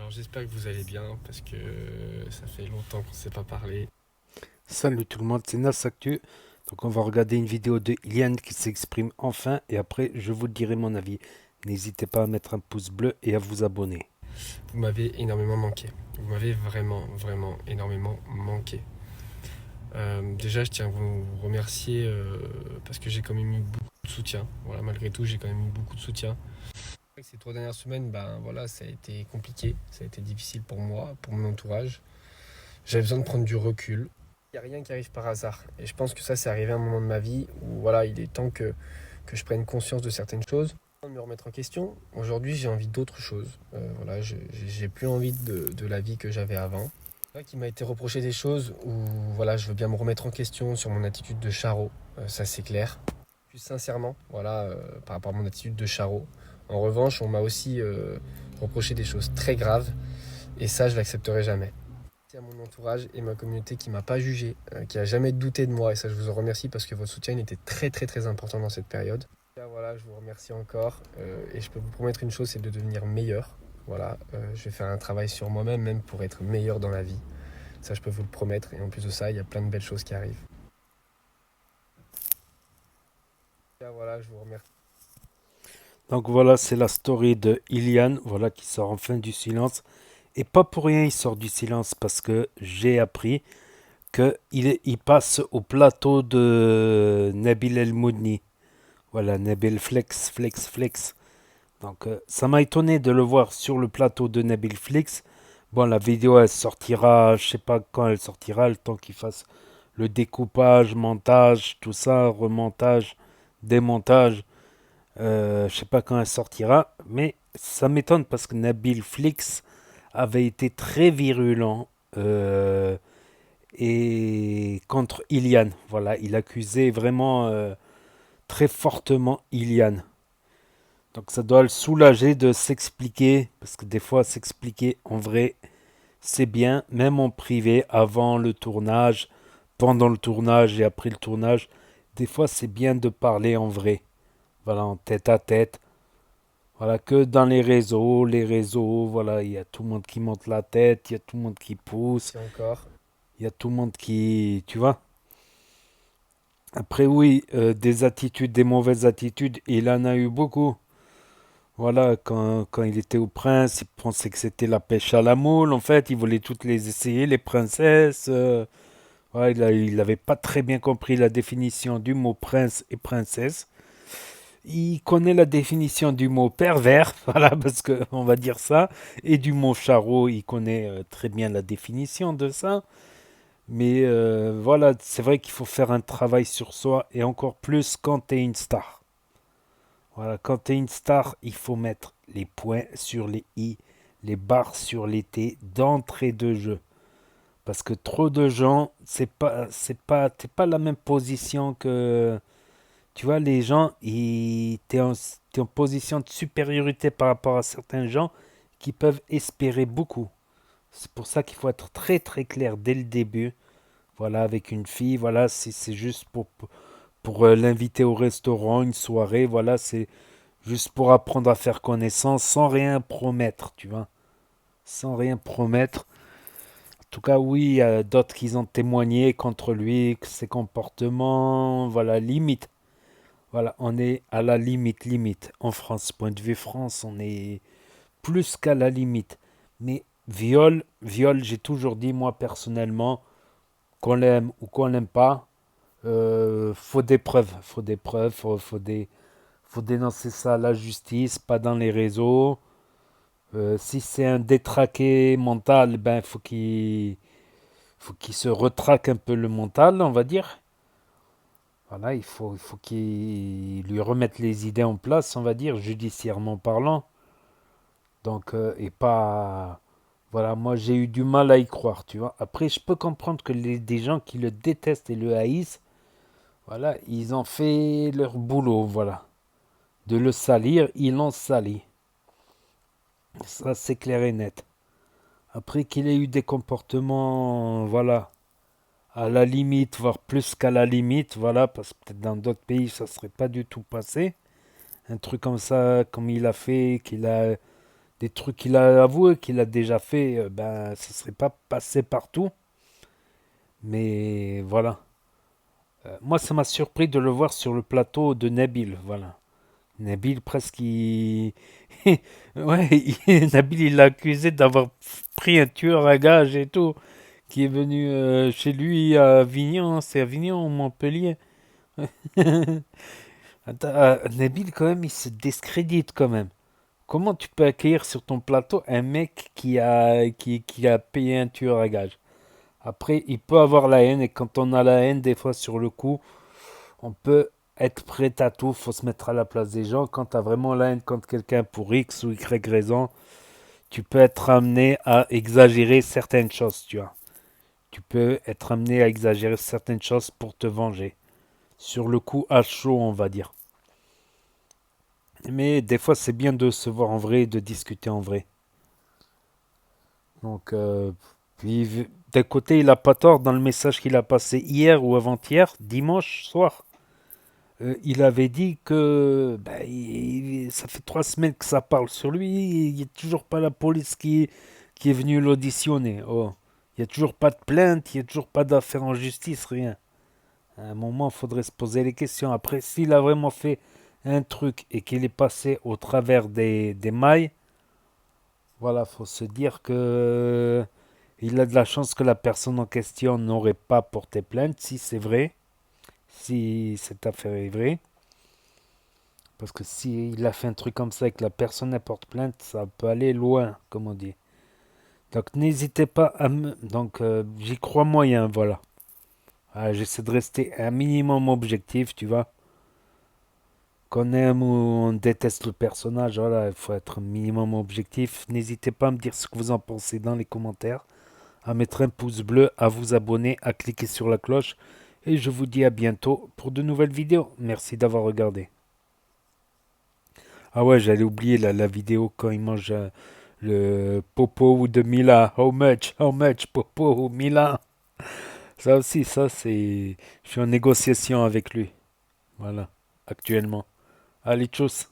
Alors j'espère que vous allez bien parce que ça fait longtemps qu'on ne s'est pas parlé. Salut tout le monde, c'est Nas Actu. Donc on va regarder une vidéo de Ilian qui s'exprime enfin et après je vous dirai mon avis. N'hésitez pas à mettre un pouce bleu et à vous abonner. Vous m'avez énormément manqué. Vous m'avez vraiment, vraiment énormément manqué. Déjà, je tiens à vous remercier parce que j'ai quand même eu beaucoup de soutien. Voilà, malgré tout, j'ai quand même eu beaucoup de soutien. Ces 3 dernières semaines, ben voilà, ça a été compliqué, ça a été difficile pour moi, pour mon entourage. J'avais besoin de prendre du recul. Il n'y a rien qui arrive par hasard. Et je pense que ça, c'est arrivé à un moment de ma vie où voilà, il est temps que je prenne conscience de certaines choses, de me remettre en question. Aujourd'hui, j'ai envie d'autre chose. Voilà, j'ai plus envie de la vie que j'avais avant. C'est vrai qu'il m'a été reproché des choses où voilà, je veux bien me remettre en question sur mon attitude de Charo, ça c'est clair. Plus sincèrement, voilà, par rapport à mon attitude de Charo. En revanche, on m'a aussi reproché des choses très graves et ça, je l'accepterai jamais. Merci à mon entourage et ma communauté qui m'a pas jugé, qui a jamais douté de moi et ça, je vous en remercie parce que votre soutien il était très très très important dans cette période. Voilà, je vous remercie encore et je peux vous promettre une chose, c'est de devenir meilleur. Voilà, je vais faire un travail sur moi-même, même pour être meilleur dans la vie. Ça, je peux vous le promettre. Et en plus de ça, il y a plein de belles choses qui arrivent. Voilà, je vous remercie. Donc voilà, c'est la story de Ilian, voilà, qui sort enfin du silence. Et pas pour rien il sort du silence parce que j'ai appris qu'il passe au plateau de Nabil El Moudni. Voilà, Nabil Flex, Flex, Flex. Donc ça m'a étonné de le voir sur le plateau de Nabil Flex. Bon, la vidéo elle sortira, je sais pas quand elle sortira, le temps qu'il fasse le découpage, montage, tout ça, remontage, démontage. Je sais pas quand elle sortira, mais ça m'étonne parce que Nabil Flex avait été très virulent et contre Ilian. Voilà, il accusait vraiment très fortement Ilian. Donc ça doit le soulager de s'expliquer, parce que des fois s'expliquer en vrai, c'est bien, même en privé, avant le tournage, pendant le tournage et après le tournage. Des fois c'est bien de parler en vrai, voilà, en tête à tête. Voilà, que dans les réseaux, voilà, il y a tout le monde qui monte la tête, il y a tout le monde qui pousse, Merci encore. il y a tout le monde qui, tu vois. Après oui, des attitudes, des mauvaises attitudes, il en a eu beaucoup. Voilà, quand il était au prince, il pensait que c'était la pêche à la moule. En fait, il voulait toutes les essayer, les princesses. Voilà, il n'avait pas très bien compris la définition du mot prince et princesse. Il connaît la définition du mot pervers, voilà, parce que on va dire ça, et du mot charreau, il connaît très bien la définition de ça. Mais voilà, c'est vrai qu'il faut faire un travail sur soi, et encore plus quand tu es une star. Voilà, quand tu es une star, il faut mettre les points sur les i, les barres sur les t d'entrée de jeu. Parce que trop de gens, t'es pas la même position que, tu vois, les gens, t'es en position de supériorité par rapport à certains gens qui peuvent espérer beaucoup. C'est pour ça qu'il faut être très très clair dès le début. Voilà, avec une fille, voilà, si c'est juste pour l'inviter au restaurant, une soirée, voilà, c'est juste pour apprendre à faire connaissance sans rien promettre, tu vois. Sans rien promettre. En tout cas, oui, il y a d'autres qui ont témoigné contre lui, que ses comportements, voilà, limite. Voilà, on est à la limite, limite. En France, point de vue France, on est plus qu'à la limite. Mais viol, j'ai toujours dit, moi personnellement, qu'on l'aime ou qu'on l'aime pas, faut des preuves, faut dénoncer ça à la justice, pas dans les réseaux. Si c'est un détraqué mental, ben faut qu'il se retraque un peu le mental, on va dire. Voilà, il faut qu'il lui remette les idées en place, on va dire, judiciairement parlant. Donc, et pas. Voilà, moi j'ai eu du mal à y croire, tu vois. Après, je peux comprendre que des gens qui le détestent et le haïssent, voilà, ils ont fait leur boulot, voilà. De le salir, ils l'ont sali. Ça, c'est clair et net. Après qu'il ait eu des comportements, voilà, à la limite, voire plus qu'à la limite, voilà, parce que peut-être dans d'autres pays, ça serait pas du tout passé. Un truc comme ça, comme il a fait, qu'il a des trucs qu'il a avoué, qu'il a déjà fait, ben, ça serait pas passé partout. Mais voilà. Moi, ça m'a surpris de le voir sur le plateau de Nabil. Voilà. Nabil, presque, ouais, Nabil, il l'a accusé d'avoir pris un tueur à gages et tout, qui est venu chez lui à Avignon. C'est Avignon ou Montpellier? Attends, Nabil, quand même, il se discrédite quand même. Comment tu peux accueillir sur ton plateau un mec qui a payé un tueur à gages? Après, il peut avoir la haine, et quand on a la haine, des fois sur le coup, on peut être prêt à tout, faut se mettre à la place des gens. Quand tu as vraiment la haine contre quelqu'un pour X ou Y raison, tu peux être amené à exagérer certaines choses, tu vois. Tu peux être amené à exagérer certaines choses pour te venger. Sur le coup, à chaud, on va dire. Mais des fois, c'est bien de se voir en vrai et de discuter en vrai. Donc, puis, d'un côté, il a pas tort dans le message qu'il a passé hier ou avant-hier, dimanche soir. Il avait dit que ben, ça fait 3 semaines que ça parle sur lui. Il n'y a toujours pas la police qui est venue l'auditionner. Oh. Il n'y a toujours pas de plainte, il n'y a toujours pas d'affaire en justice, rien. À un moment, il faudrait se poser les questions. Après, s'il a vraiment fait un truc et qu'il est passé au travers des mailles, voilà, faut se dire que il a de la chance que la personne en question n'aurait pas porté plainte, si c'est vrai, si cette affaire est vraie. Parce que s'il a fait un truc comme ça et que la personne porte plainte, ça peut aller loin, comme on dit. Donc n'hésitez pas à me... Donc j'y crois moyen, voilà. Ah, j'essaie de rester un minimum objectif, tu vois. Qu'on aime ou on déteste le personnage, voilà, il faut être un minimum objectif. N'hésitez pas à me dire ce que vous en pensez dans les commentaires, à mettre un pouce bleu, à vous abonner, à cliquer sur la cloche. Et je vous dis à bientôt pour de nouvelles vidéos. Merci d'avoir regardé. Ah ouais, j'allais oublier la vidéo quand il mange le popo de Mila. How much popo ou Mila? Ça aussi, ça c'est... Je suis en négociation avec lui. Voilà, actuellement. Allez, tchuss.